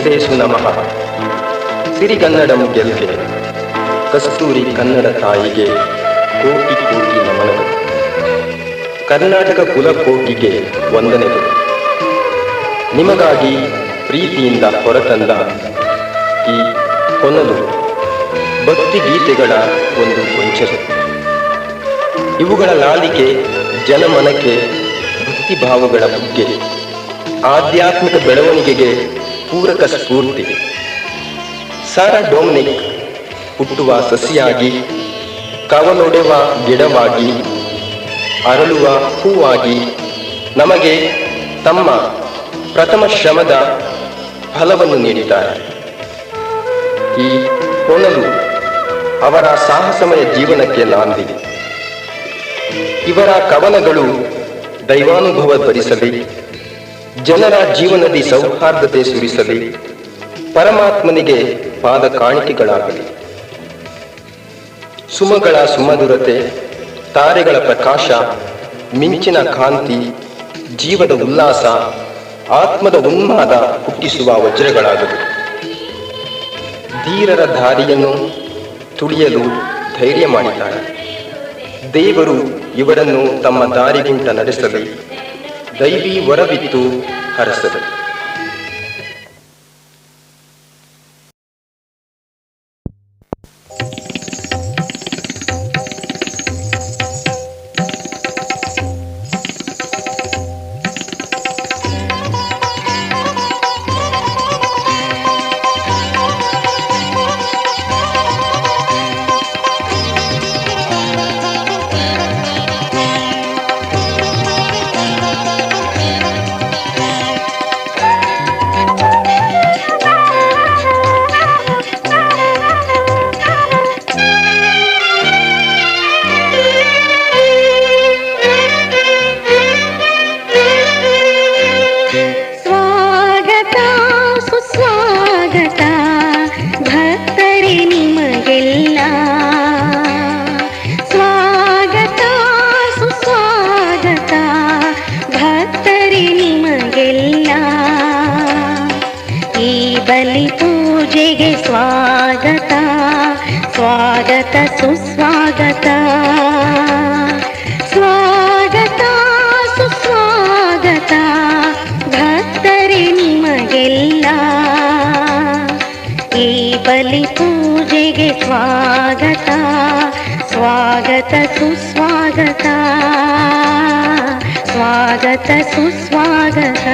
ವೆಂಕಟೇಶು ನಮಃ. ಸಿರಿಗನ್ನಡಂ ಗೆಲ್ಗೆ ಕಸ್ತೂರಿ ಕನ್ನಡ ತಾಯಿಗೆ ಕೋಟಿ ಕೋಟಿ ನಮನಗಳು. ಕರ್ನಾಟಕ ಕುಲಕೋಟಿಗೆ ವಂದನೆಗಳು. ನಿಮಗಾಗಿ ಪ್ರೀತಿಯಿಂದ ಹೊರತಂದ ಈ ಕೊನಲು ಭಕ್ತಿ ಗೀತೆಗಳ ಒಂದು ಗೊಂಚಲು. ಇವುಗಳ ಲಾಲಿಕೆ ಜನಮನಕ್ಕೆ ಭಕ್ತಿಭಾವಗಳ ಬುಗ್ಗೆ, ಆಧ್ಯಾತ್ಮಿಕ ಬೆಳವಣಿಗೆಗೆ ಪೂರಕ ಸ್ಫೂರ್ತಿ. ಸಾರಾ ಡೊಮಿನಿಕ್ ಹುಟ್ಟುವ ಸಸಿಯಾಗಿ, ಕವಲೊಡೆವ ಗಿಡವಾಗಿ, ಅರಳುವ ಹೂವಾಗಿ ನಮಗೆ ತಮ್ಮ ಪ್ರಥಮ ಶ್ರಮದ ಫಲವನ್ನು ನೀಡಿದ್ದಾರೆ. ಈ ಕೊನಲು ಅವರ ಸಾಹಸಮಯ ಜೀವನಕ್ಕೆ ನಾಂದಿ. ಇವರ ಕವನಗಳು ದೈವಾನುಭವ ಭರಿಸಲಿ, ಜನರ ಜೀವನದಲ್ಲಿ ಸೌಹಾರ್ದತೆ ಸುರಿಸಲಿ, ಪರಮಾತ್ಮನಿಗೆ ಪಾದ ಕಾಣಿಕೆಗಳಾಗಲಿ. ಸುಮಗಳ ಸುಮಧುರತೆ, ತಾರೆಗಳ ಪ್ರಕಾಶ, ಮಿಂಚಿನ ಕಾಂತಿ, ಜೀವದ ಉಲ್ಲಾಸ, ಆತ್ಮದ ಉನ್ಮಾದ ಹುಟ್ಟಿಸುವ ವಜ್ರಗಳಾಗಲಿ. ಧೀರರ ದಾರಿಯನ್ನು ತುಳಿಯಲು ಧೈರ್ಯ ಮಾಡಿದ್ದಾರೆ. ದೇವರು ಇವರನ್ನು ತಮ್ಮ ದಾರಿಗುಂಟ ನಡೆಸಲಿ, ದೈವಿ ವರವಿತ್ತು ಹರಸಲಿ. ಬಲಿ ಪೂಜೆಗೆ ಸ್ವಾಗತ, ಸ್ವಾಗತ ಸುಸ್ವಾಗತ, ಸ್ವಾಗತ ಸುಸ್ವಾಗತ ಭಕ್ತರೇ ನಿಮಗೆಲ್ಲ. ಈ ಬಲಿ ಪೂಜೆಗೆ ಸ್ವಾಗತ, ಸ್ವಾಗತ ಸುಸ್ವಾಗತ, ಸ್ವಾಗತ ಸುಸ್ವಾಗತ.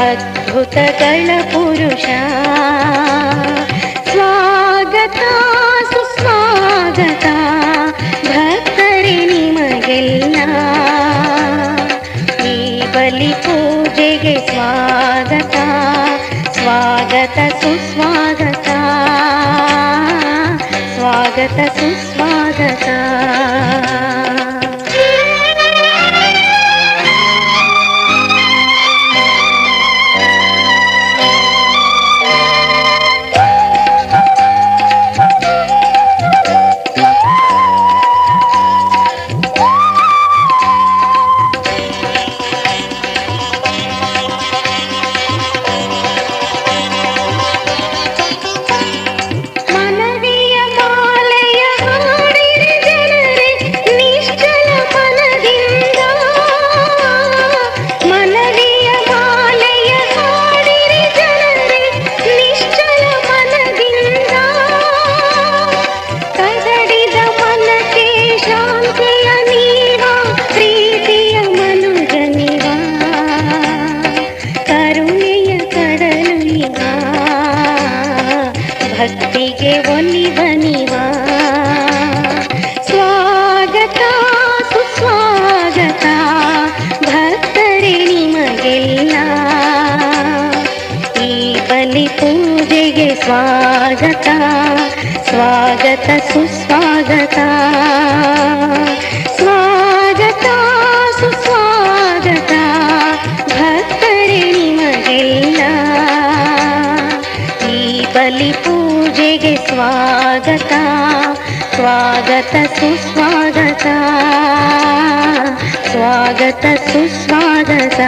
ಅದ್ಭುತಗಳ ಪುರುಷ, ಸ್ವಾಗತ ಸುಸ್ವಾಗತ ಭಕ್ತರೇ ನಿಮಗೆಲ್ಲ. ಈ ಬಲಿ ಪೂಜೆಗೆ ಸ್ವಾಗತ, ಸ್ವಾಗತ ಸುಸ್ವಾಗತ, ಸ್ವಾಗತ ಸುಸ್ವಾಗತ. ಮನವಿಯ ಮಾಲೆಯ ಹಾಡಿರಿ ಜನರೇ, ನೀ ಭಕ್ತಿಗೆ ಒಲಿವನಿವ. ಸ್ವಾಗತ ಸುಸ್ವಾಗತ ಭಕ್ತರೇ ನಿಮಗೆಲ್ಲ, ಈ ಬಲಿ ಪೂಜೆಗೆ ಸ್ವಾಗತ ಸ್ವಾಗತ ಸುಸ್ವಾಗತ. ಸ್ವಾಗತ ಸುಸ್ವಾಗತ ಭಕ್ತರೇ ನಿಮಗೆಲ್ಲ, ಈ ಬಲಿ ಪೂಜೆಗೆ ಸ್ವಾಗತ ಸ್ವಾಗತ ಸುಸ್ವಾಗತ ಸ್ವಾಗತ ಸುಸ್ವಾಗತ.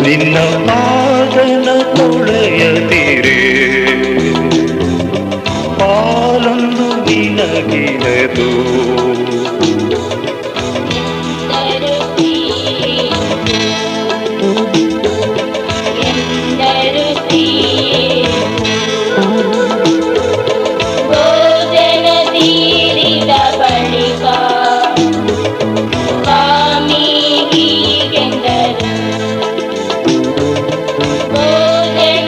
ನಿನ್ನ ಪಾದನ ತೊಳೆಯದಿರೆ ಪಾಲೊಂದು ನಿನಗಿರದು. ಭೋಜನ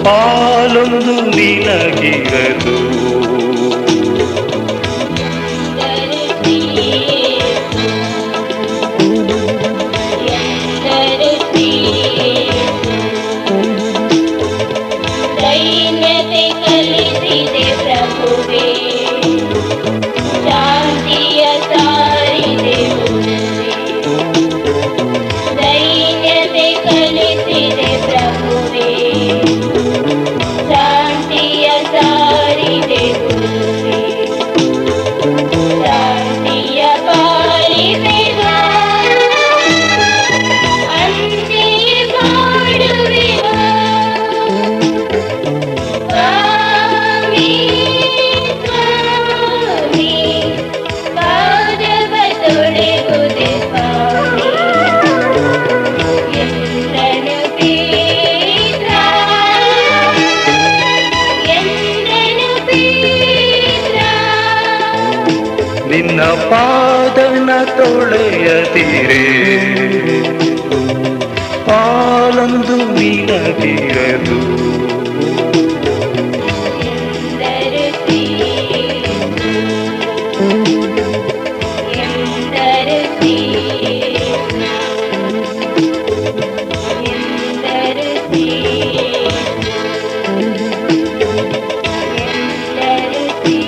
ಪಾಲೊಂದು ನಿನಗಿರದು. ದೈನ್ಯತೆ ಕಲಿಸಿದೆ ಪ್ರಭುವೇ, ಶಾಂತಿಯ ಸಾರಿದೆ ಗುರುವೇ. ದೈನ್ಯತೆ ಕಲಿಸಿದೆ ಪ್ರಭುವೇ, ಶಾಂತಿಯ ಸಾರಿದೆ ಗುರುವೇ. ಶಾಂತಿಯ ಪಾಲಿಸೆಗೋ, ಅಂತೆಯೇ ಮಾಡುವೆಗೋ. ಸ್ವಾಮಿ ಸ್ವಾಮಿ ಪಾದವ ತೊಳೆವುದೆ ಸ್ವಾಮಿ. ಎಂದನು ಪೀತ್ರ, ಎಂದನು ಪೀತ್ರ. ನಿನ್ನ ಪಾದನ ತೊಳೆಯದಿರೆ ಪಾಲೊಂದು ನಿನಗಿರದು. ಎಂದರು ಶ್ರೀ, ಎಂದರು ಶ್ರೀ, ಎಂದರು ಶ್ರೀ, ಎಂದರು ಶ್ರೀ.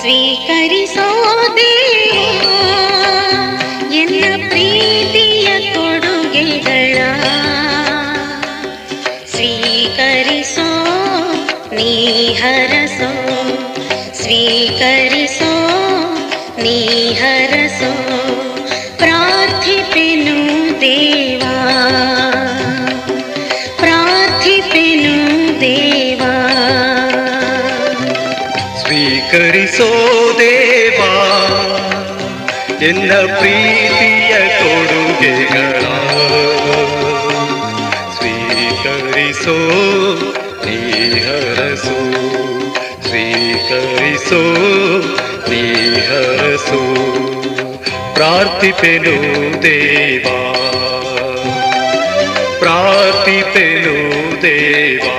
ಸ್ವೀಕರಿಸೋ ದೇವಾ ಎನ್ನ ಪ್ರೀತಿಯ ಕೊಡುಗೆಗಳ, ಸ್ವೀಕರಿಸೋ ನೀ ಹರಸೋ, ಸ್ವೀಕರಿಸೋ ನೀ ಹರಸೋ. ಪ್ರಾರ್ಥಿಪೆನು ದೇವಾ, ಪ್ರಾರ್ಥಿಪೆನು ದೇವಾ. ಸ್ವೀಕರಿಸೋ ದೇವಾ ಎನ್ನ ಪ್ರೀತಿಯ ಕೊಡುಗೆಗಳ, ಸ್ವೀಕರಿಸೋ ನೀ ಹರಸೋ, ಸ್ವೀಕರಿಸೋ ನೀ ಹರಸೋ. ಪ್ರಾರ್ಥಿಪೆನು ದೇವಾ, ಪ್ರಾರ್ಥಿಪೆನು ದೇವಾ.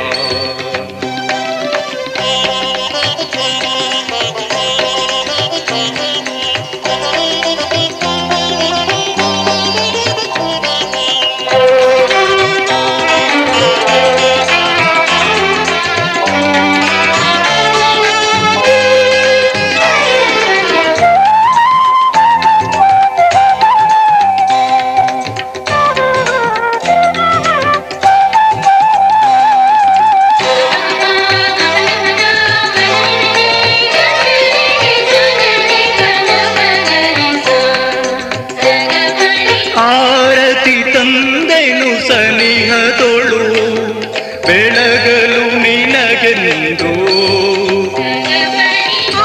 ಆರತಿ ತಂದೆನು ಸನಿಹದೊಳು ಬೆಳಗಲು ನಿನಗೆಂದು,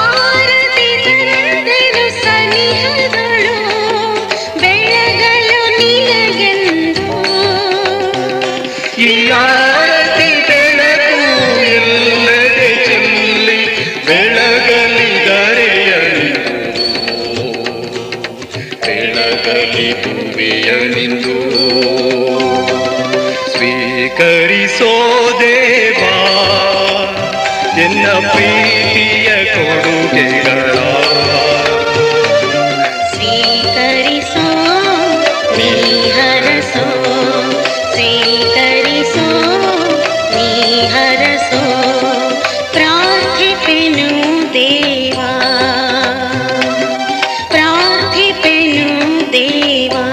ಆರತಿ ತಂದೆನು ಸನಿಹದೊಳು ಬೆಳಗಲು ನಿನಗೆಂದು. ಈ ಆರತಿ ಬೆಳಕು ಎಲ್ಲದೆ ಚೆಲ್ಲಿ ಬೆಳಗಲಿ ದರೆಯಲಿದು, ಬೆಳಗಲಿ ಭುವಿಯನಿಂದು. ಸ್ವೀಕರಿಸೋ ದೇವಾ ಎನ್ನ ಪ್ರೀತಿಯ ಕೊಡುಗೆಗಳ, ಸ್ವೀಕರಿಸೋ ನೀ ಹರಸೋ, ಸ್ವೀಕರಿಸೋ ನೀ ಹರಸೋ. ಪ್ರಾರ್ಥಿಪೆನು ದೇವಾ, ಪ್ರಾರ್ಥಿಪೆನು ದೇವಾ.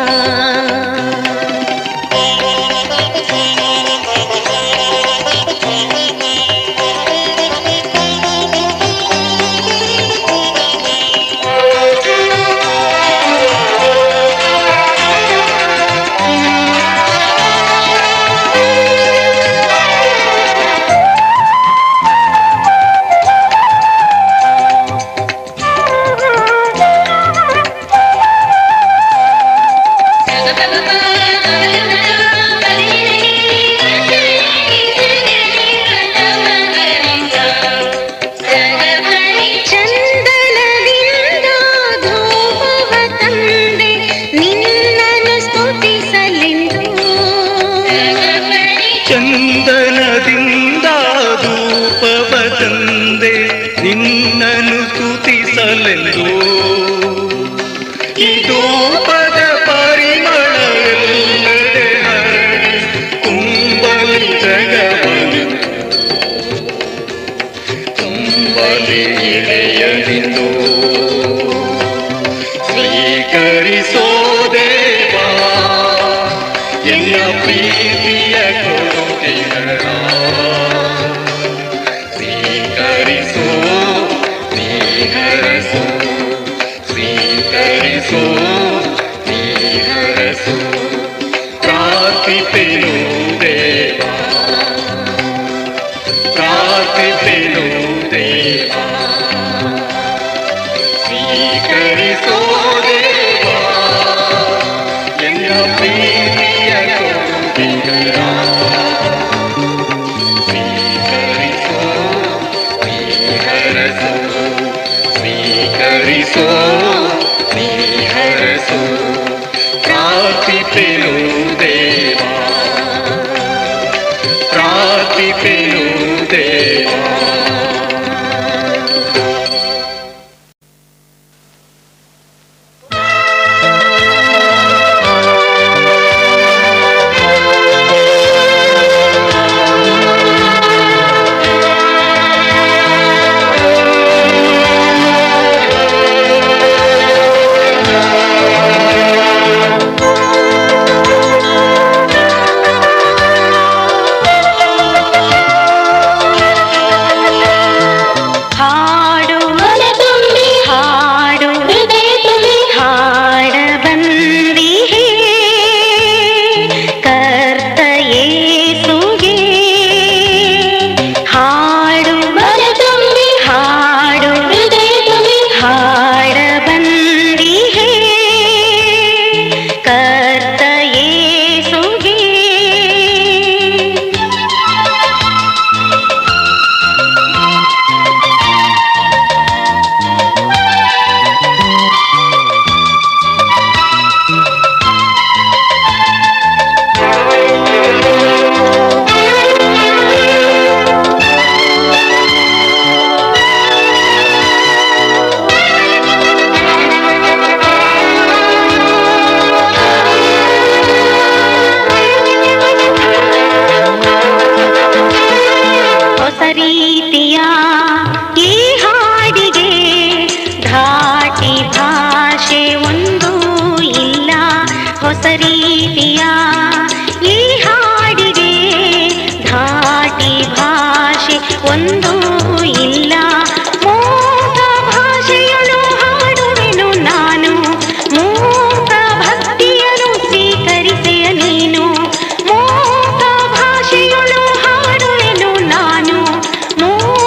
ಚಂದನದಿಂದ ಧೂಪವ ತಂದೆ ನಿನ್ನನ್ನು ಸ್ತುತಿಸಲೆಂದು. ಈ ಧೂಪದ ಪರಿಮಳವೆಲ್ಲಡೆ ಹರಡಿ ತುಂಬಲಿ ಜಗವನು, ತುಂಬಲಿ ಇಳೆಯಲಿಂದು. ಸ್ವೀಕರಿಸೋ ದೇವಾ ಎನ್ನ ಪ್ರೀತಿಯ ಕೊಡುಗೆಗಳ, ಸ್ವೀಕರಿಸೋ ನೀ ಹರಸು, ಸ್ವೀಕರಿಸೋ ನೀ ಹರಸು. ಪ್ರಾರ್ಥಿಪೆನು ದೇವಾ, ಪ್ರಾರ್ಥಿಪೆನು ದೇವಾ, ಸ್ವೀಕರಿಸೋ ದೇವಾ ಎನ್ನ ಪ್ರೀತಿಯ ಕೊಡುಗೆಗಳ. ಸ್ವೀಕರಿಸೋ ನೀ ಹರಸು, ಸ್ವೀಕರಿಸೋ ನೀ ಹರಸು. ಪ್ರಾರ್ಥಿಪೆನು ದೇವಾ, ಪ್ರಾರ್ಥಿಪೆನು ದೇವಾ. ಮೂಕ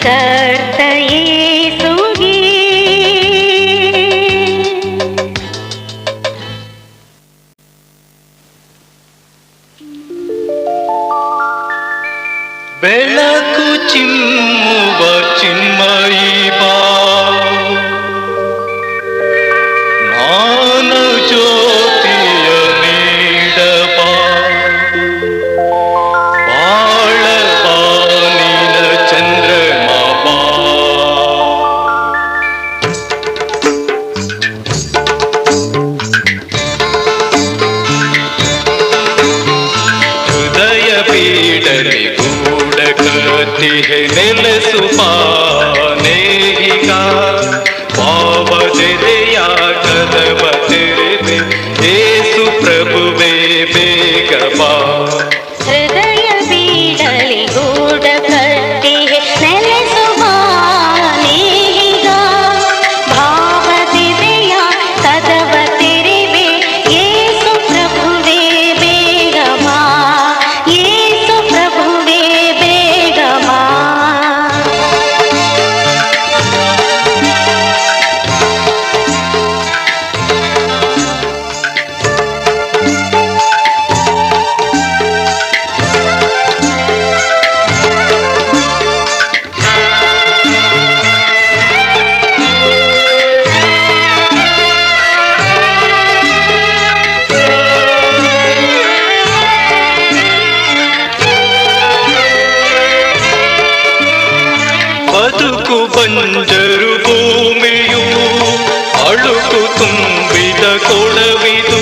ಕರ್ತ ಯೇಸುಗೆ ಬೆಳಕು ಚಿಮ್ಮುವ ಚಿನ್ಮಯಿ ಬಾ, ನಾನು ಜ್ಯೋತಿಯ ನೀಡಬಾ, ಬಾಳ ಬಾನಿನ ಚಂದ್ರಮ ಬಾ. ಹೃದಯ ಪೀಡಲಿ ಕತಿಹೆ ನೆಲೆಸುವ ನೇಹಿಗ ಪಾವದೆದೆಯ ಕದವ ತೆರೆದೆ ಯೇಸು ಪ್ರಭುವೇ ಬೇಗ ಬಾ. ಹೃದಯ ಬೀಡಲಿ ಗೂಢ ಕಟ್ಟಿಗೆ ನೆಲೆಸುವ ನೇಹಿಗ ಭಾವದಿದೆಯ ಕದವ ತೆರೆವೆ ಯೇಸು ಪ್ರಭುವೇ ಬೇಗ ಬಾ, ಯೇಸು ಪ್ರಭುವೇ ಬೇಗ ಬಾ. ಬದುಕು ಬಂಜರು ಭೂಮಿಯು ಅಳುಕು ತುಂಬಿದ ಕೊಡವಿದು,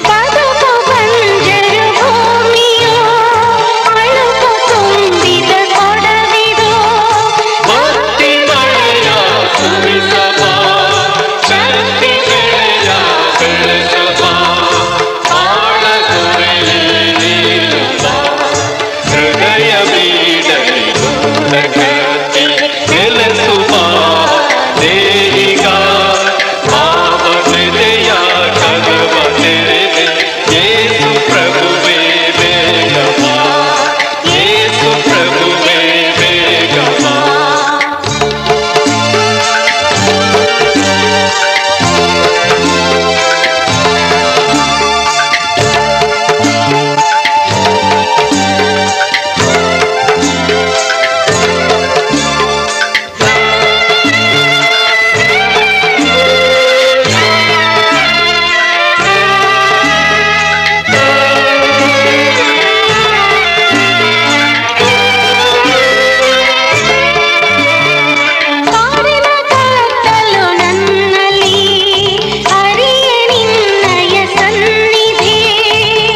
ಬದುಕು ಬಂಜರು ಭೂಮಿಯು ಅಳುಕು ತುಂಬಿದ ಕೊಡವಿದು. ಭಕ್ತಿ ಮಳೆಯ ಸುರಿಸಬಾ, ಶಕ್ತಿ ಬೆಳೆಯ ಬೆಳೆಸಬಾ, ಬಾಳ ಗುರಿಯೇ ನೀನು ಬಾ. ಹೃದಯ ಬೀಡಲಿ ಗೂಢಕತಿ ನೆಲೆಸುವ ನೇಹಿಗ ಭಾವದೆದೆಯ ಕದವ ತೆರೆದೆ ಯೇಸು ಪ್ರಭುವೇ ಬೇಗ ಬಾ, ಯೇಸು ಪ್ರಭುವೇ ಬೇಗ ಬಾ. ಕಾಡಿನ ಕತ್ತಲು ನನ್ನಲ್ಲಿ ಅರಿಯ ನಿನ್ನಯ ಸನ್ನಿಧಿ.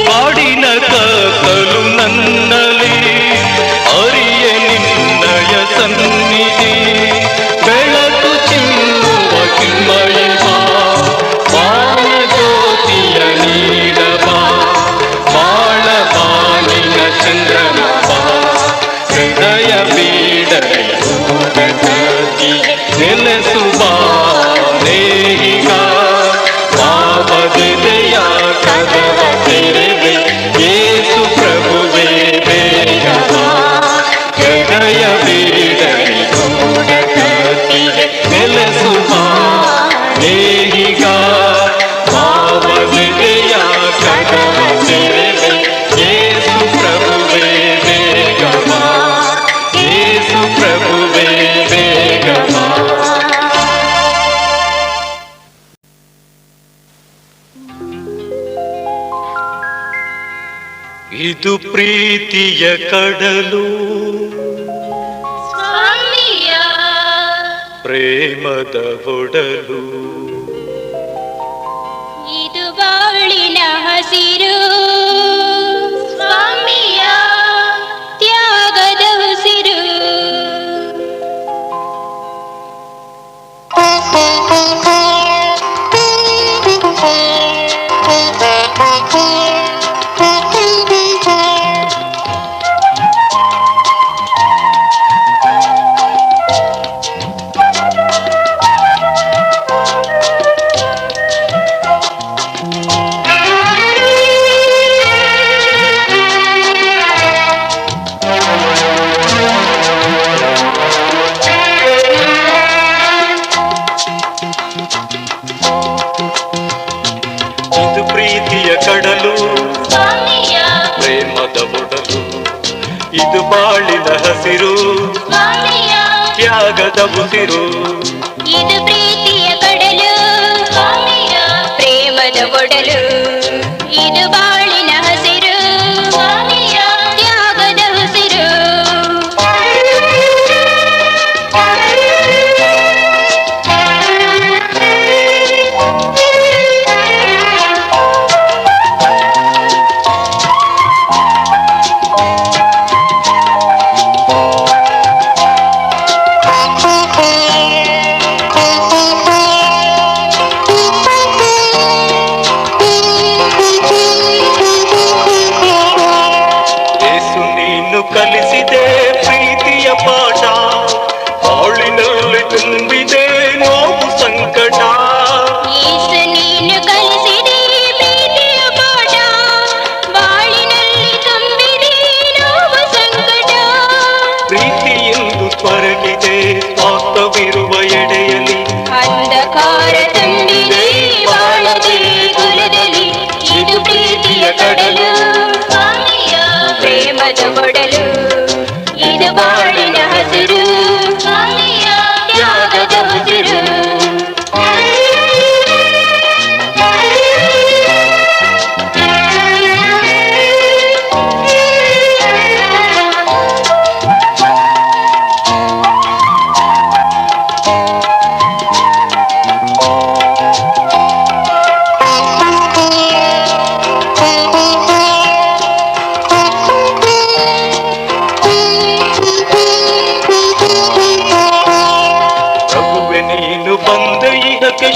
ಕಾಡಿನ ಕತ್ತಲು ನನ್ನಲ್ಲಿ ಅರಿಯ ನಿನ್ನಯ ಸನ್ನಿಧಿ, ಬೆಳಕು ಚಿಮ್ಮುವ ಚಿನ್ಮಯಿ ಬಾ, ಬಾಳ ಜ್ಯೋತಿಯ ನೀಡಬಾ, ಬಾಳ ಬಾನಿನ ಚಂದ್ರಮ ಬಾ. ಹೃದಯ ಬೀಡಲಿ ಗೂಢಕತಿ ನೆಲೆಸುವ ನೇಹಿಗ ಭಾವದೆದೆಯ ಕದವ ತೆರೆದೆ ಯೇಸು ಪ್ರಭುವೇ ಬೇಗ ಬಾ. ಹೃದಯ ಬೀಡಲಿ ಗೂಢಕತಿ ನೆಲೆಸುವ ನೇಹಿಗ ಭಾವದೆದೆಯ ಕದವ ತೆರೆದೆ ಯೇಸು ಪ್ರಭುವೇ ಬೇಗ ಬಾ, ಯೇಸು ಪ್ರಭುವೇ ಬೇಗ ಬಾ. ಇದು ಪ್ರೀತಿಯ ಕಡಲು, ಸ್ವಾಮಿಯ ಪ್ರೇಮದ ಒಡಲು, ಇದು ಬಾಳಿನ ಹಸಿರು, ಸ್ವಾಮಿಯ ತ್ಯಾಗದ ಉಸಿರು. ಹಸಿರು ಸ್ವಾಮಿಯ ತ್ಯಾಗದ ಉಸಿರು. ಇದು ಪ್ರೀತಿಯ ಕಡಲು ಸ್ವಾಮಿಯ ಪ್ರೇಮದ ಒಡಲು. ಇದು ಬಾಳಿನ ಹಸಿರು ಸ್ವಾಮಿಯ ತ್ಯಾಗದ ಉಸಿರು. ಕಲಿಸಿದೆ ಪ್ರೀತಿಯ ಪಾಠ, ಬಾಳಿನಲ್ಲಿ ತುಂಬಿದೆ ನೋವು ಸಂಕಟ. ಯೇಸು ನೀನು ಕಲಿಸಿದೆ ಪ್ರೀತಿಯ ಪಾಠ, ಬಾಳಿನಲ್ಲಿ ತುಂಬಿದೆ ನೋವು ಸಂಕಟ. ಪ್ರೀತಿಯೆಂದು ತೊರಗಿದೆ ಸ್ವಾರ್ಥವಿರುವ ಎಡೆಯಲ್ಲಿ, ಅಂಧಕಾರ ತುಂಬಿದೆ ಬಾಳದೆ ಕುಲದಲ್ಲಿ. ಇದು ಪ್ರೀತಿಯ ಕಡಲು ಸ್ವಾಮಿಯ ಪ್ರೇಮದ ಒಡಲು. ಇದು ಬಾಳಿನ ಹಸಿರು ಸ್ವಾಮಿಯ ತ್ಯಾಗದ ಉಸಿರು.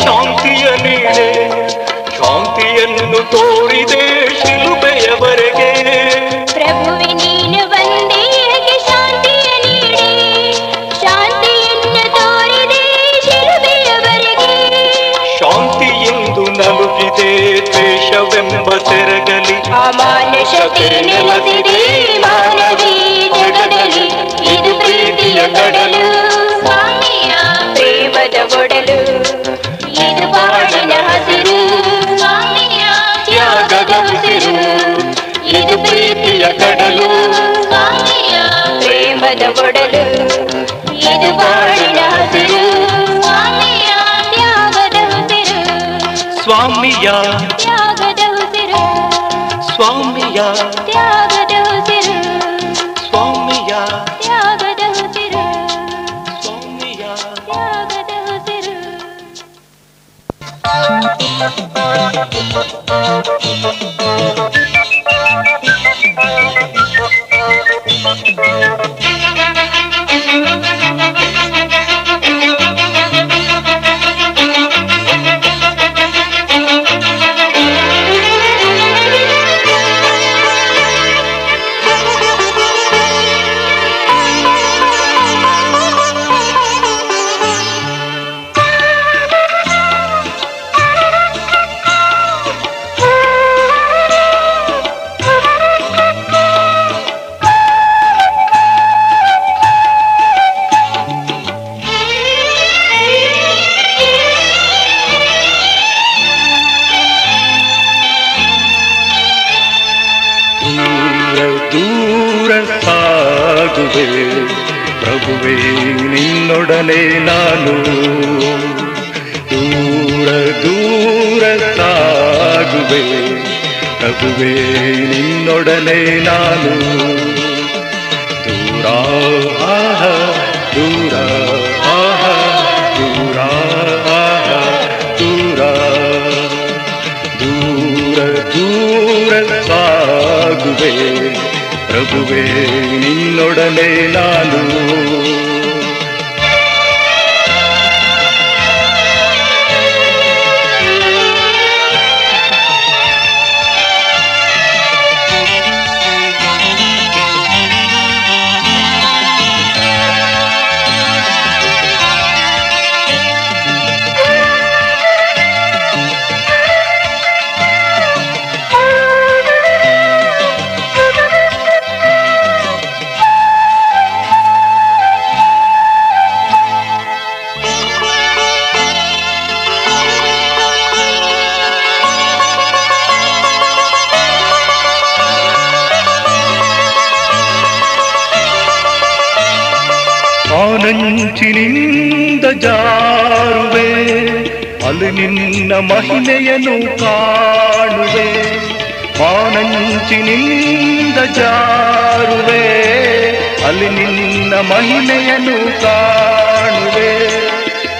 ಶಾಂತಿಯ ನೀಡೆ, ಶಾಂತಿಯನ್ನು ತೋರಿದೆ ಶಿಲುಬೆಯವರೆಗೆ. ಪ್ರಭುವೆ ನೀನು ಬಂದೆ ಶಾಂತಿಯ ನೀಡೆ, ಶಾಂತಿಯನ್ನು ತೋರಿದೆ ಶಿಲುಬೆಯವರೆಗೆ. ಶಾಂತಿ ಎಂದು ನಲುಗಿದೆ ದ್ವೇಷವೆಂಬ ಸೆರಗಲಿ, ಅಮಾನುಷತೆ ನೆಲೆಸಿದೆ ಮಾನವೀ ಜಗದಲ್ಲಿ. ಇದು ಪ್ರೀತಿಯ ಕಡಲು ಸ್ವಾಮಿಯ ಪ್ರೇಮದ ಒಡಲು. ಇದು ಬಾಳಿನ ಹಸಿರು ಸ್ವಾಮಿಯ ತ್ಯಾಗದ ಉಸಿರು. ಇದು ಪ್ರೀತಿಯ ಕಡಲು ಸ್ವಾಮಿಯ ಪ್ರೇಮದ ಒಡಲು. ಇದು ಬಾಳಿನ ಹಸಿರು ಸ್ವಾಮಿಯ ತ್ಯಾಗದ ಉಸಿರು. ಸ್ವಾಮಿಯ ತ್ಯಾಗದ ಉಸಿರು ಸ್ವಾಮಿಯ ತ್ಯಾಗದ ಉಸಿರು. ಸ್ವಾಮಿಯ ತ್ಯಾಗದ ಉಸಿರು ಸ್ವಾಮಿಯ. ತ್ಯಾಗದ ಉಸಿರು. ಪ್ರಭುವೇ ನಿನ್ನೊಡನೆ ನಾನು ದೂರ ದೂರ ಸಾಗುವೆ. ಪ್ರಭುವೇ ನಿನ್ನೊಡನೆ ನಾನು ದೂರ ಆಹ ದೂರ ಆಹ ದೂರ ಆಹ ದೂರ ದೂರ ದೂರ ಸಾಗುವೆ. ಪ್ರಭುವೇ ನಿನ್ನೊಡನೆ ನಾನು ಆನಂಚಿನಿಂದ ಜಾರುವೆ, ಅಲ್ಲಿ ನಿನ್ನ ಮಹಿಮೆಯನ್ನು ಕಾಣುವೆ. ಆನಂಚಿನಿಂದ ಜಾರುವೆ, ಅಲ್ಲಿ ನಿನ್ನ ಮಹಿಮೆಯನ್ನು ಕಾಣುವೆ.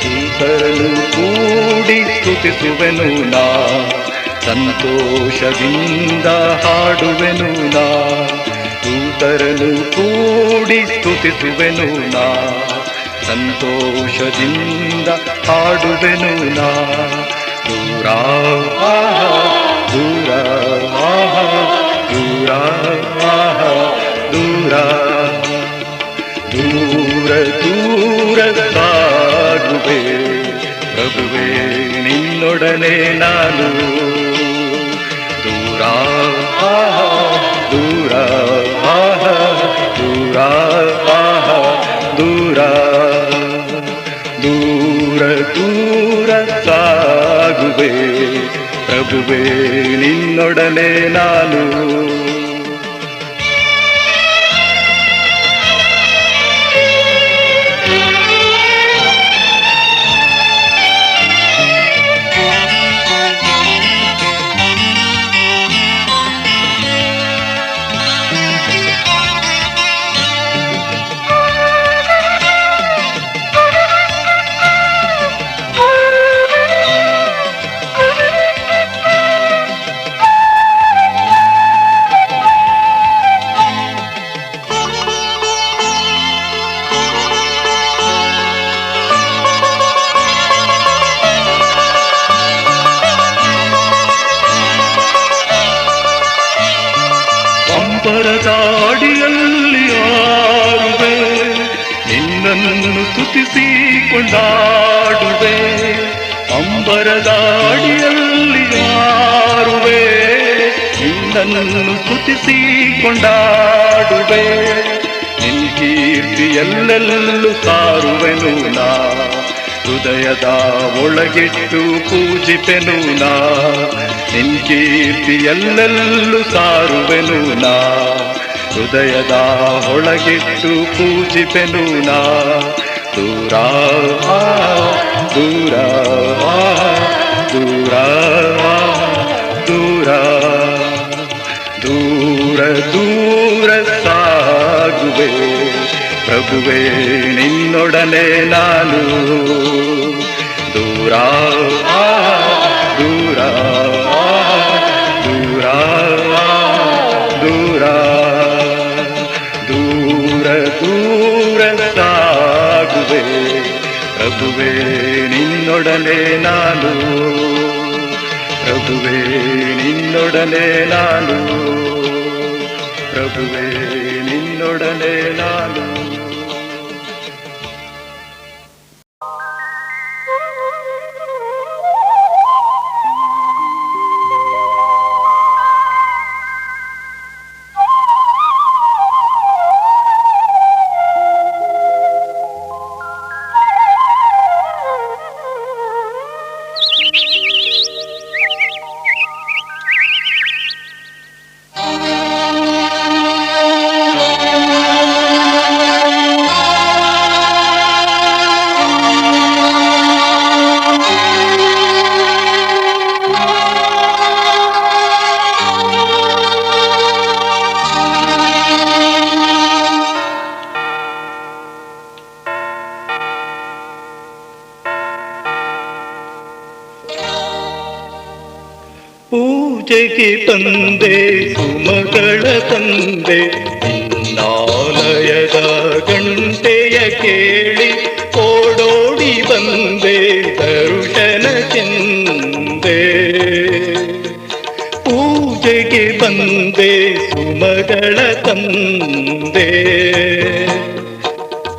ದೂತರನ್ನು ಕೂಡಿ ಸ್ತುತಿಸುವೆನು ನಾ, ಸಂತೋಷದಿಂದ ಹಾಡುವೆನು ನಾ. ದೂತರನ್ನು ಕೂಡಿ ಸ್ತುತಿಸುವೆನು ನಾ, ಸಂತೋಷದಿಂದ ಹಾಡುವೆನು ನಾ. ದೂರ ದೂರ ದೂರ ದೂರ ದೂರ ದೂರ ಸಾಗುವೆ, ಪ್ರಭುವೇ ನಿನ್ನೊಡನೆ ನಾನು. ದೂರ ದೂರ ದೂರ ದೂರ ದೂರ ದೂರ ಸಾಗುವೆ, ಪ್ರಭುವೇ ನಿನ್ನೊಡನೆ ನಾನು. ಪರದಾಡಿಯಲ್ಲಿ ಆರುವೆ, ನಿನ್ನನ್ನು ಸ್ತುತಿಸಿ ಕೊಂಡಾಡುವೆ. ಅಂಬರದಾಡಿಯಲ್ಲಿ ಆರುವೆ, ನಿನ್ನನ್ನು ಸ್ತುತಿಸಿ ಕೊಂಡಾಡುವೆ. ನಿನ್ನ ಕೀರ್ತಿ ಎಲ್ಲೆಲ್ಲೂ ಸಾರುವೆನು ನಾ, ಹೃದಯದ ಒಳಗಿಟ್ಟು ಪೂಜಿಪೆನು ನಾ. ನಿನ್ನ ಕೀರ್ತಿ ಎಲ್ಲೆಲ್ಲೂ ಸಾರುವೆನು ನಾ, ಹೃದಯದ ಒಳಗಿಟ್ಟು ಪೂಜಿಪೆನು ನಾ. ದೂರ ದೂರ ದೂರ ದೂರ ದೂರ ದೂರ ಸಾಗುವೆ, ಪ್ರಭುವೇ ನಿನ್ನೊಡನೆ ನಾನು. ದೂರ ದೂರ ದೂರ ದೂರ ದೂರ ದೂರ ಸಾಗುವೆ, ಪ್ರಭುವೇ ನಿನ್ನೊಡನೆ ನಾನು. ಪ್ರಭುವೇ ನಿನ್ನೊಡನೆ ನಾನು, ಪ್ರಭುವೇ ನಿನ್ನೊಡನೆ ನಾನು. ಪೂಜೆಗೆ ತಂದೆ ಸುಮಗಳ ತಂದೆ, ನಿನ್ನಾಲಯದ ಗಂಟೆಯ ಕೇಳಿ ಓಡೋಡಿ ಬಂದೆ ದರ್ಶನಕ್ಕೆಂದೆ. ಪೂಜೆಗೆ ಬಂದೆ ಸುಮಗಳ ತಂದೆ,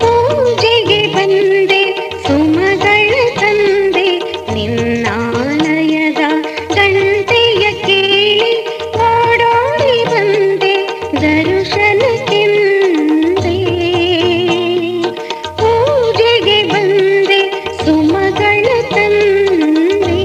ಪೂಜೆಗೆ ಬಂದೆ ಸುಮಗಳ ತಂದೆ, ನಿನ್ನಾಲಯದ ಗಂಟೆಯ ಕೇಳಿ ಓಡೋಡಿ ಬಂದೆ ದರ್ಶನಕ್ಕೆಂದೆ. ಪೂಜೆಗೆ ಬಂದೆ ಸುಮಗಳ ತಂದೆ.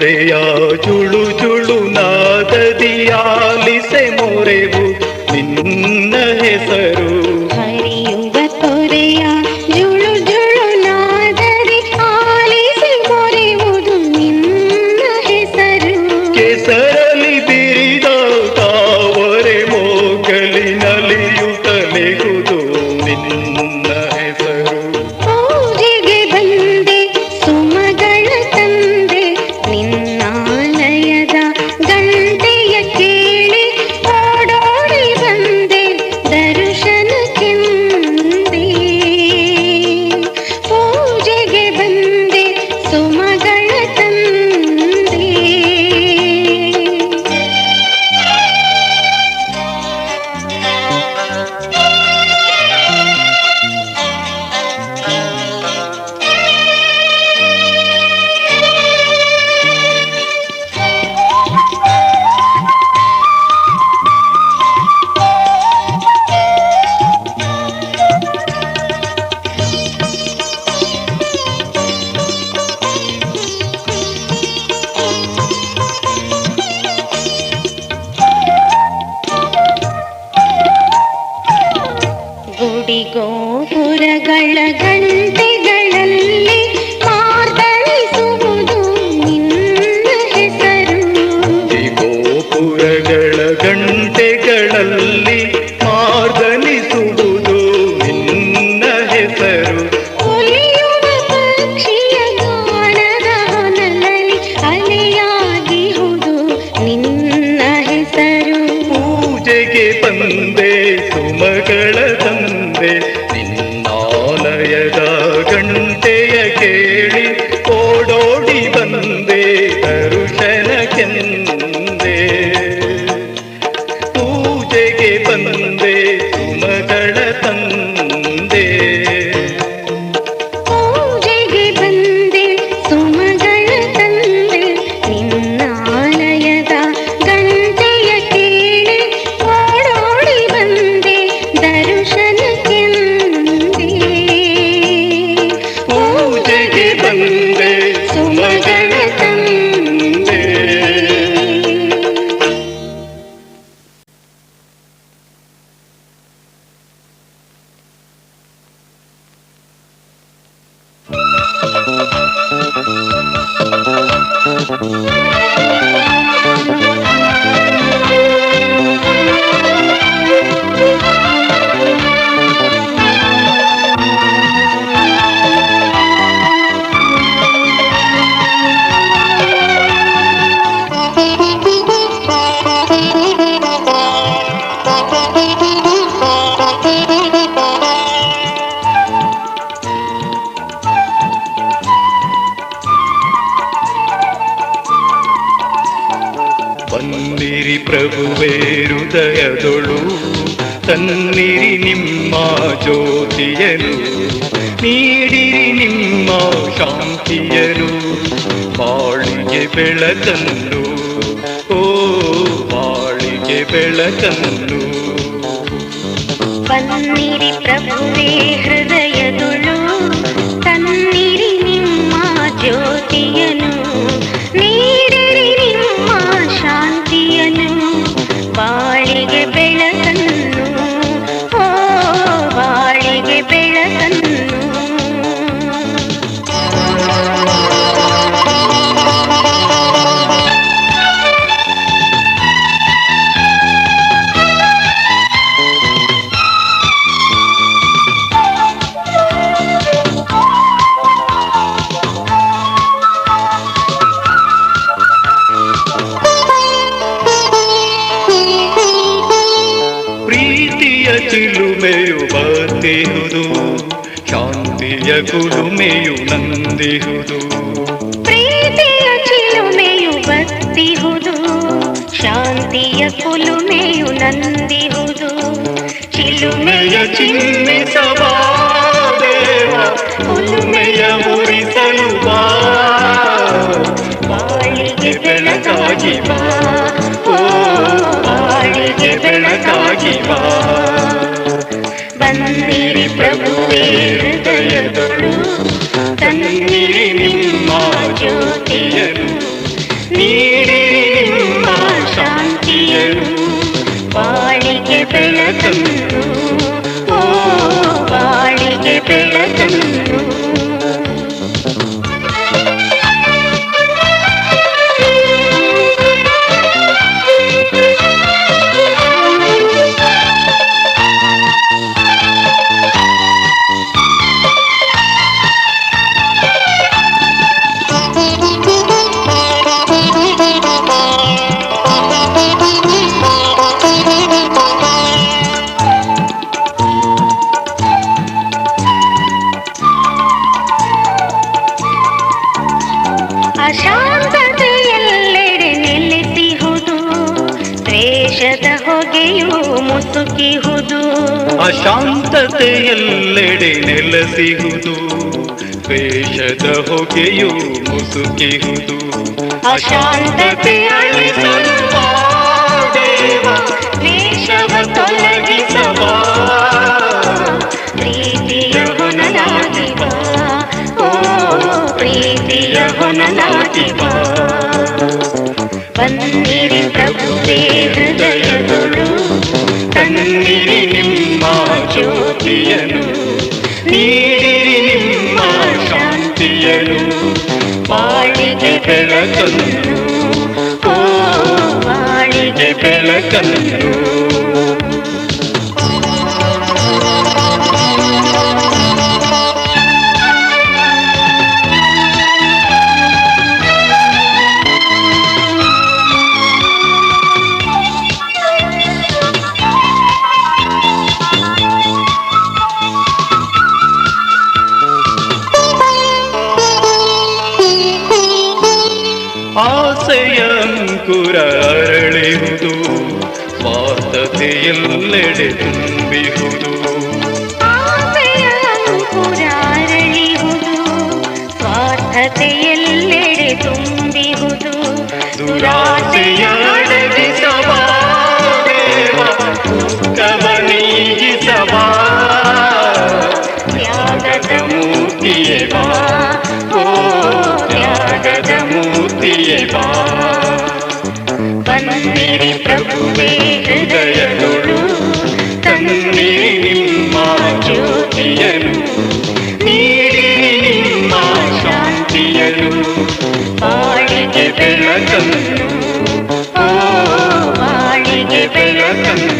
ತೊರೆಯ ಜುಳು ಜುಳು ನಾದದಿಯಾಲಿಸೆ ಮೊರೆವು ನಿನ್ನ ಹೆಸರು. ಹರಿಯುವ ತೊರೆಯ ಜುಳು ಜುಳು ನಾದದಿ ಆಲಿಸಿ ಮೊರೆಯುವುದು ನಿನ್ನ ಹೆಸರು. ಕೆಸರಲಿ ಬಿರಿದ ತಾವರೆ ಮೋಗಲಿ ನಲಿಯುತ್ತಲೆಗುದು ನಿನ್ನ ಹೆಸರು. ಪೂಜೆಗೆ ಬಂದೆ ಸುಮಗಳ ತಂದೆ ನಿನ್ನಾಲಯದ ಗಂಟೆಯ ಕೇಳಿ ಓಡೋಡಿ ಬಂದೆ ದರ್ಶನಕ್ಕೆಂದೇ. ಪೂಜೆಗೆ ಬಂದೆ ಸುಮಗಳ ತಂದೆ. ಗುಡಿ ಗೋಪುರಗಳ ಗಂಟೆಗಳಲ್ಲಿ ಮಾರ್ದನಿಸುವುದು ನಿನ್ನ ಹೆಸರು. ಈ ಗೋಪುರಗಳ ಗಂಟೆಗಳಲ್ಲಿ ಮಾರ್ದನಿಸುವುದು ನಿನ್ನ ಹೆಸರು. ಒಲಿಯುವ ಪಕ್ಷಿಯ ಗಾನದ ಹೊನಲಲ್ಲಿ ಅಲೆಯಾಗಿಹುದು ನಿನ್ನ ಹೆಸರು. ಪೂಜೆಗೆ ಬಂದೆ ಸುಮಗಳ ತಂದೆ ನಿನ್ನಾಲಯದ ಗಂಟೆಯ ಕೇಳಿ ಓಡೋಡಿ ಬಂದೆ ದರ್ಶನಕ್ಕೆಂದೇ. ಪೂಜೆಗೆ ಬಂದೆ ಸುಮಗಳ ತಂದೆ. ಪೂಜೆಗೆ ಬಂದೆ ಸುಮಗಳ ತಂದೆ ನಿನ್ನಾಲಯದ ಗಂಟೆಯ ಕೇಳಿ ಓಡೋಡಿ ಬಂದೆ ದರ್ಶನಕ್ಕೆಂದೇ. ಪೂಜೆಗೆ ಬಂದೆ ಸುಮಗಳ ತಂದೆ. ಬನ್ನಿರಿ ಪ್ರಭುವೇ ಹೃದಯದೊಳು ತನ್ನಿರಿ ನಿಮ್ಮ ಜ್ಯೋತಿಯನು, ನೀಡಿರಿ ನಿಮ್ಮ ಶಾಂತಿಯನು, ಬಾಳಿಗೆ ಬೆಳಕನ್ನು, ಓ ಬಾಳಿಗೆ ಬೆಳಕನ್ನು. ಬನ್ನಿರಿ ಪ್ರಭುವೇ ಹೃದಯದೊಳು ತನ್ನಿರಿ ನಿಮ್ಮ ಜ್ಯೋತಿಯನು, ನೀಡಿರಿ ನಿಮ್ಮ ಶಾಂತಿಯನು, ಬಾಳಿಗೆ ಬೆಳಕನ್ನು, ಓ ಬಾಳಿಗೆ ಬೆಳಕನ್ನು. ಪ್ರೀತಿಯ ಚಿಲುಮೆಯು ಬತ್ತಿಹುದು, ಶಾಂತಿಯ ಕುಲುಮೆಯು ನಂದಿಹುದು. ಪ್ರೀತಿಯ ಚಿಲುಮೆಯು ಬತ್ತಿಹುದು, ಶಾಂತಿಯ ಕುಲುಮೆಯು ನಂದಿಹುದು. ಚಿಲುಮೆಯ ಚಿಮ್ಮಿಸವ ದೇವ, ಕುಲುಮೆಯ ಉರಿಸಲು ಬಾ, ಬಾಳಿಗೆ ಬೆಳಕಾಗಿ ಬಾ, ಓ ಬಾಳಿಗೆ ಬೆಳಕಾಗಿ ಬಾ. ಬನ್ನಿರಿ ಪ್ರಭುವೇ ಹೃದಯದೊಳು ತನ್ನಿರಿ ನಿಮ್ಮ ಜ್ಯೋತಿಯನು, ಬೆಳಕನ್ನು ಓ ಬಾಳಿಗೆ ಬೆಳಕನ್ನು. ಅಶಾಂತತೆಯೆಲ್ಲೆಡೆ ನೆಲೆಸಿಹುದು, ದ್ವೇಷದ ಹೊಗೆಯು ಮುಸುಕಿಹುದು. ಅಶಾಂತತೆಯೆಲ್ಲೆಡೆ ನೆಲೆಸಿಹುದು, ದ್ವೇಷದ ಹೊಗೆಯು ಮುಸುಕಿಹುದು. ಅಶಾಂತತೆ ಅಳಿಸಲು ಬಾ ದೇವ, ದ್ವೇಷವ ತೊಲಗಿಸವ, ಪ್ರೀತಿಯ ಹೊನಲಾಗಿ ಬಾ ಓ ಪ್ರೀತಿಯ ಹೊನಲಾಗಿ ಬಾ. ಬನ್ನಿರಿ ಪ್ರಭುವೇ ಹೃದಯಗಳು, ತನ್ನಿರಿ ನಿಮ್ಮ ಜ್ಯೋತಿಯನು, ನೀಡಿರಿ ನಿಮ್ಮ ಶಾಂತಿಯನು, ಬಾಳಿಗೆ ಬೆಳಕನ್ನು ಓ ಬಾಳಿಗೆ ಬೆಳಕನ್ನು. ಆಸೆಯ ಅಂಕುರ ಅರಳಿಹುದು, ಸ್ವಾರ್ಥತೆಯೆಲ್ಲೆಡೆ ತುಂಬಿಹುದು. ಆಸೆಯ ಅಂಕುರ ಅರಳಿಹುದು, ಸ್ವಾರ್ಥತೆಯೆಲ್ಲೆಡೆ ತುಂಬಿಹುದು. ದುರಾಸೆಯ ಅಡಗಿಸವ ದೇವ, ದುಃಖವ ನೀಗಿಸವ, ತ್ಯಾಗದ ಮೂರ್ತಿಯೇ ಬಾ ಓ ತ್ಯಾಗದ ಮೂರ್ತಿಯೇ ಬಾ. ಬನ್ನಿರಿ ಪ್ರಭುವೇ ಹೃದಯಗಳು, ತನ್ನಿರಿ ನಿಮ್ಮ ಜ್ಯೋತಿಯನು, ನೀಡಿರಿ ನಿಮ್ಮ ಶಾಂತಿಯನು, ಬಾಳಿಗೆ ಬೆಳಕನ್ನು ಓ ಬಾಳಿಗೆ ಬೆಳಕನ್ನು.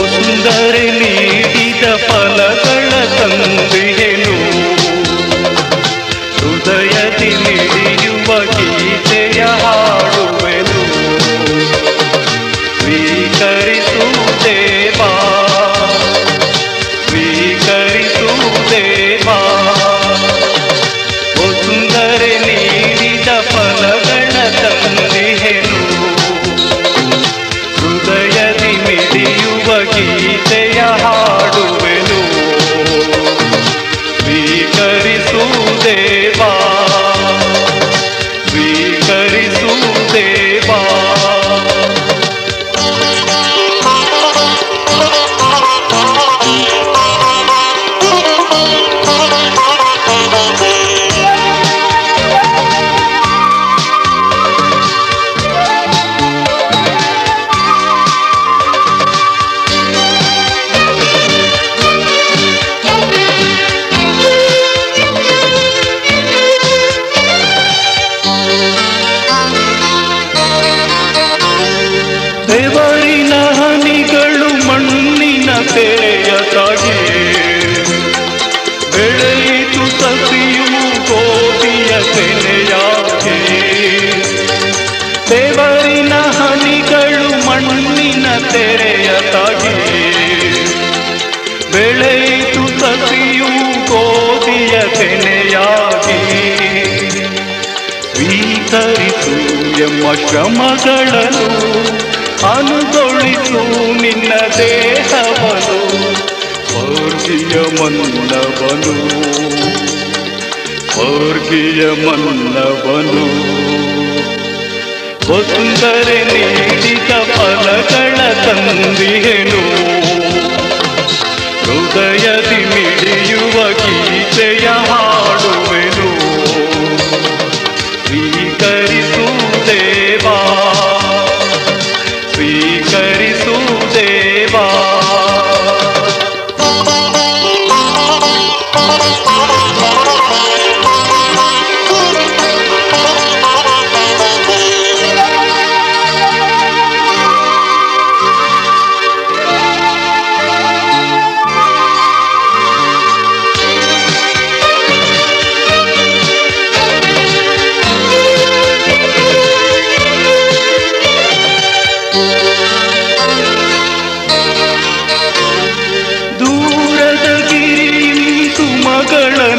ಒಂದರೆ ನೀಡಿದ ಫಲಗಳ ತಂದೆಯೇನು, ಹೃದಯದಿ ಮಿಡಿಯುವ ಗೀತೆಯ ಹಾಡುವೆನು. ಸ್ವೀಕರಿಸು ದೇವಾ, ಸ್ವೀಕರಿಸು ದೇವಾ, ಒಂದರೆ ನೀಡಿದ ಫಲಗಳ ತಂದೆಯೇನು, ಹೃದಯದಿ ಮಿಡಿಯುವ ಗೀತೆಯ ಹಾಡುವೆನು. ಸ್ವೀಕರಿಸು ದೇವಾ, ಸ್ವೀಕರಿಸು ತೆರೆಯ ತಾಗಿ ಬೆಳೆಯಿತು ಸಸಿಯು ಗೋಧಿಯ ತೆನೆಯಾಗಿ ಸ್ವೀಕರಿಸು ಎಂಬ ಶ್ರಮಗಳನ್ನು ಅನುಗೊಳಿಸು ನಿನ್ನ ದೇಹವನು ಸ್ವರ್ಗೀಯ ಮನ್ನವನು ಸ್ವರ್ಗೀಯ ಮನ್ನವನು ವಸುಂಧರೆ ನೀಡಿದ ಫಲಗಳ ತಂದಿಹೆನು ಹೃದಯದಿ ಮಿಡಿಯುವ ಗೀತೆಯ ಹಾಡುವೆನು ಸ್ವೀಕರಿಸು ದೇವಾ ಸ್ವೀಕರಿಸು ದೇವಾ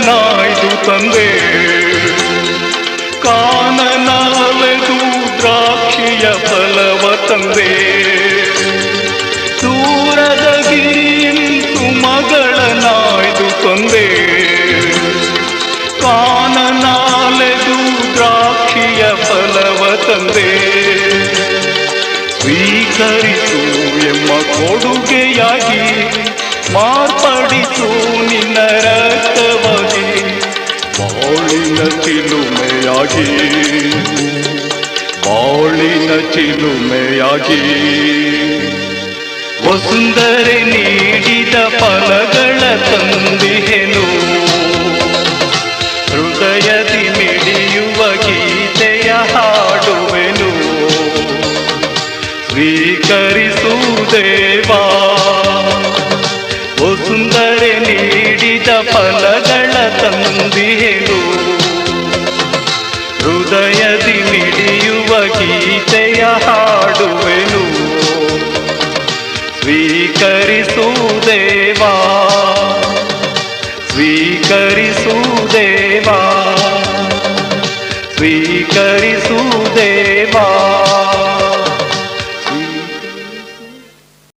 ನಾಯ್ದು ತಂದೆ ಕಾನನಾಲೆದು ದ್ರಾಕ್ಷಿಯ ಫಲವ ತಂದೆ ದೂರದ ಗಿರಿಯಂತು ಮಗಳ ನಾಯ್ದು ತಂದೆ ಕಾನನಾಲೆದು ದ್ರಾಕ್ಷಿಯ ಫಲವ ತಂದೆ ಸ್ವೀಕರಿಸು ಎಂಬ ಕೊಡುಗೆಯಾಗಿ ಮಾರ್ಪಡಿಸು ನಿನ್ನ ರಕ್ತವಾಗಿ ಬಾಳಿನ ಚಿಲುಮೆಯಾಗಿ ಬಾಳಿನ ಚಿಲುಮೆಯಾಗಿ ವಸುಂಧರೆ ನೀಡಿದ ಫಲಗಳ ತಂದಿಹೆನು ಹೃದಯದಿ ಮಿಡಿಯುವ ಗೀತೆಯ ಹಾಡುವೆನು ಸ್ವೀಕರಿಸು ದೇವಾ ವಸುಂಧರೆ ನೀಡಿದ ಫಲಗಳ ತಂದಿಹೆನು ಹೃದಯದಿ ಮಿಡಿಯುವ ಗೀತೆಯ ಹಾಡುವೆನು ಸ್ವೀಕರಿಸು ದೇವಾ ಸ್ವೀಕರಿಸು ದೇವಾ ಸ್ವೀಕರಿಸು ದೇವಾ